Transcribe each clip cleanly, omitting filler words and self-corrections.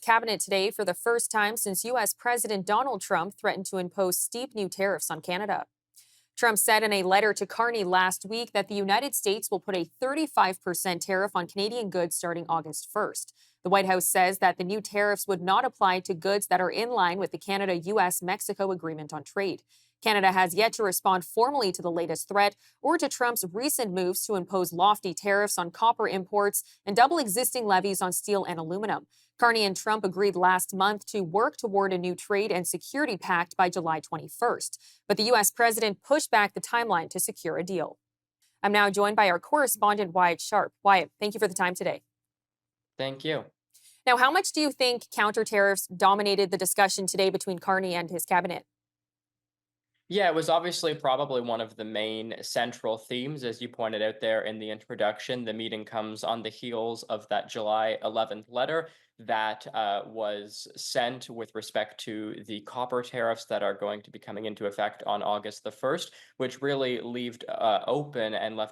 cabinet today for the first time since U.S. President Donald Trump threatened to impose steep new tariffs on Canada. Trump said in a letter to Carney last week that the United States will put a 35% tariff on Canadian goods starting August 1st. The White House says that the new tariffs would not apply to goods that are in line with the Canada-U.S.-Mexico Agreement on Trade. Canada has yet to respond formally to the latest threat or to Trump's recent moves to impose lofty tariffs on copper imports and double existing levies on steel and aluminum. Carney and Trump agreed last month to work toward a new trade and security pact by July 21st. But the U.S. president pushed back the timeline to secure a deal. I'm now joined by our correspondent, Wyatt Sharpe. Wyatt, thank you for the time today. Thank you. Now, how much do you think counter tariffs dominated the discussion today between Carney and his cabinet? Yeah, it was obviously probably one of the main central themes, as you pointed out there in the introduction. The meeting comes on the heels of that July 11th letter that was sent with respect to the copper tariffs that are going to be coming into effect on August the 1st, which really left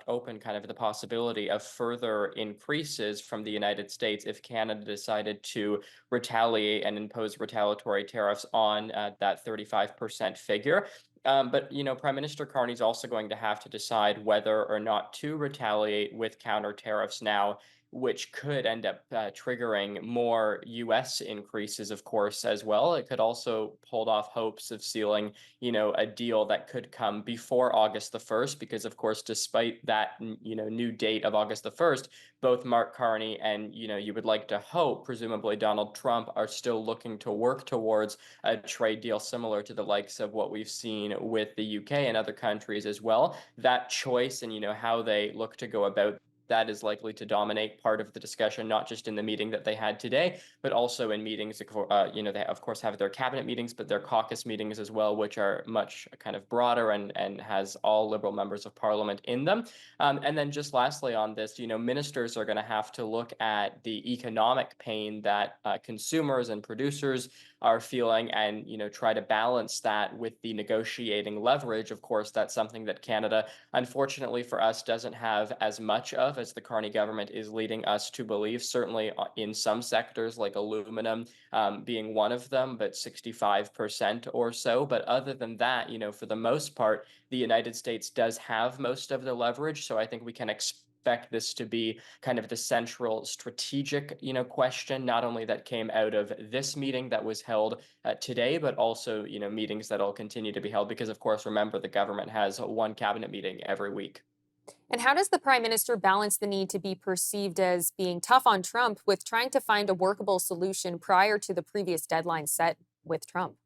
open kind of the possibility of further increases from the United States if Canada decided to retaliate and impose retaliatory tariffs on that 35% figure. But Prime Minister Carney's also going to have to decide whether or not to retaliate with counter tariffs now, which could end up triggering more U.S. increases, of course, as well. It could also hold off hopes of sealing, a deal that could come before August the 1st, because, of course, despite that, new date of August the 1st, both Mark Carney and, you would like to hope, presumably Donald Trump, are still looking to work towards a trade deal similar to the likes of what we've seen with the UK and other countries as well. That choice and how they look to go about that is likely to dominate part of the discussion, not just in the meeting that they had today, but also in meetings. They of course have their cabinet meetings, but their caucus meetings as well, which are much kind of broader and has all Liberal members of Parliament in them. And then just lastly on this, ministers are going to have to look at the economic pain that consumers and producers are feeling and try to balance that with the negotiating leverage. Of course, that's something that Canada, unfortunately for us, doesn't have as much of as the Carney government is leading us to believe, certainly in some sectors like aluminum being one of them, but 65% or so. But other than that, for the most part, the United States does have most of the leverage. So I think we can expect this to be kind of the central strategic, question, not only that came out of this meeting that was held today, but also, meetings that'll continue to be held because, of course, remember, the government has one cabinet meeting every week. And how does the prime minister balance the need to be perceived as being tough on Trump with trying to find a workable solution prior to the previous deadline set with Trump?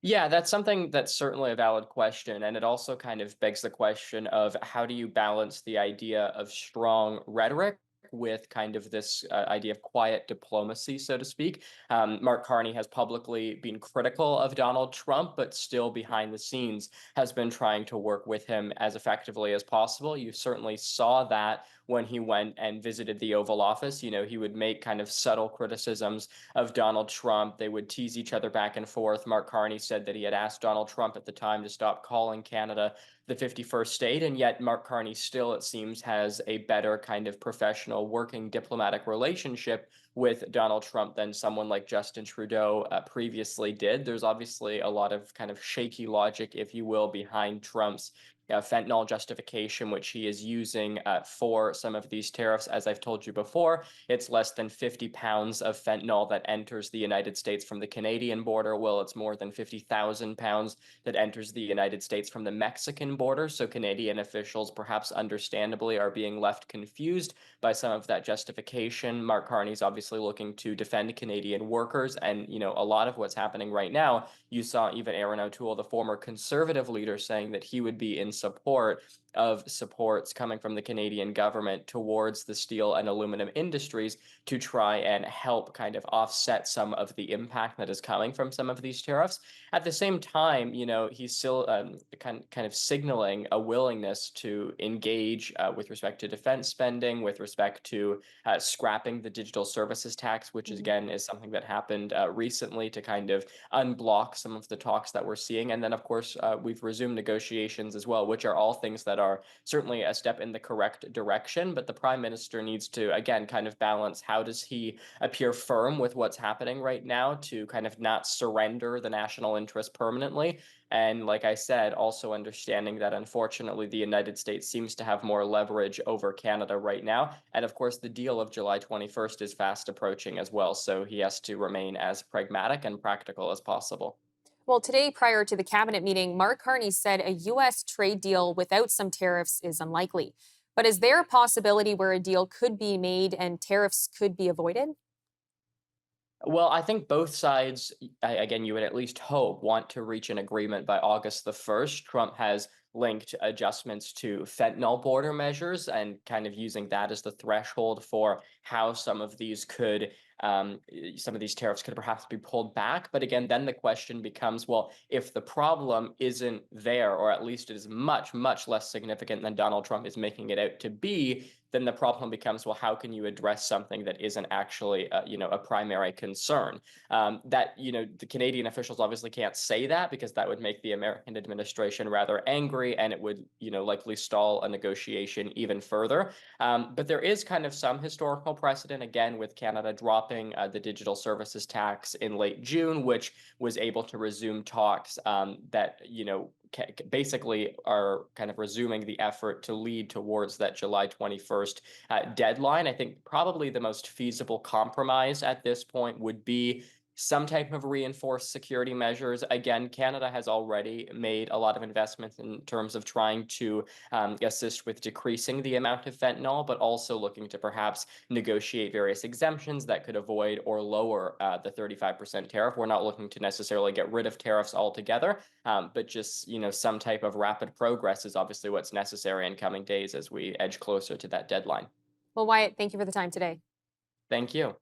Yeah, that's something that's certainly a valid question. And it also kind of begs the question of how do you balance the idea of strong rhetoric with kind of this idea of quiet diplomacy, so to speak. Mark Carney has publicly been critical of Donald Trump, but still behind the scenes has been trying to work with him as effectively as possible. You certainly saw that when he went and visited the Oval Office. He would make kind of subtle criticisms of Donald Trump. They would tease each other back and forth. Mark Carney said that he had asked Donald Trump at the time to stop calling Canada the 51st state, and yet Mark Carney still, it seems, has a better kind of professional working diplomatic relationship with Donald Trump than someone like Justin Trudeau previously did. There's obviously a lot of kind of shaky logic, if you will, behind Trump's fentanyl justification, which he is using for some of these tariffs. As I've told you before, it's less than 50 pounds of fentanyl that enters the United States from the Canadian border. Well, it's more than 50,000 pounds that enters the United States from the Mexican border. So Canadian officials, perhaps understandably, are being left confused by some of that justification. Mark Carney's obviously looking to defend Canadian workers. And, a lot of what's happening right now, you saw even Aaron O'Toole, the former Conservative leader, saying that he would be in support of supports coming from the Canadian government towards the steel and aluminum industries to try and help kind of offset some of the impact that is coming from some of these tariffs. At the same time, he's still kind of signaling a willingness to engage with respect to defense spending, with respect to scrapping the digital services tax, which is, again, is something that happened recently to kind of unblock some of the talks that we're seeing. And then, of course, we've resumed negotiations as well, which are all things that are certainly a step in the correct direction. But the prime minister needs to, again, kind of balance how does he appear firm with what's happening right now to kind of not surrender the national interest permanently. And like I said, also understanding that unfortunately the United States seems to have more leverage over Canada right now. And of course, the deal of July 21st is fast approaching as well. So he has to remain as pragmatic and practical as possible. Well, today, prior to the cabinet meeting, Mark Carney said a U.S. trade deal without some tariffs is unlikely. But is there a possibility where a deal could be made and tariffs could be avoided? Well, I think both sides, again, you would at least hope, want to reach an agreement by August the 1st. Trump has linked adjustments to fentanyl border measures and kind of using that as the threshold for how some of these tariffs could perhaps be pulled back. But again, then the question becomes, well, if the problem isn't there, or at least it is much, much less significant than Donald Trump is making it out to be, then the problem becomes, well, how can you address something that isn't actually, a primary concern? The Canadian officials obviously can't say that because that would make the American administration rather angry, and it would, likely stall a negotiation even further. But there is kind of some historical precedent, again, with Canada dropping the digital services tax in late June, which was able to resume talks that, basically are kind of resuming the effort to lead towards that July 21st deadline. I think probably the most feasible compromise at this point would be some type of reinforced security measures. Again, Canada has already made a lot of investments in terms of trying to assist with decreasing the amount of fentanyl, but also looking to perhaps negotiate various exemptions that could avoid or lower the 35% tariff. We're not looking to necessarily get rid of tariffs altogether, but just some type of rapid progress is obviously what's necessary in coming days as we edge closer to that deadline. Well, Wyatt, thank you for the time today. Thank you.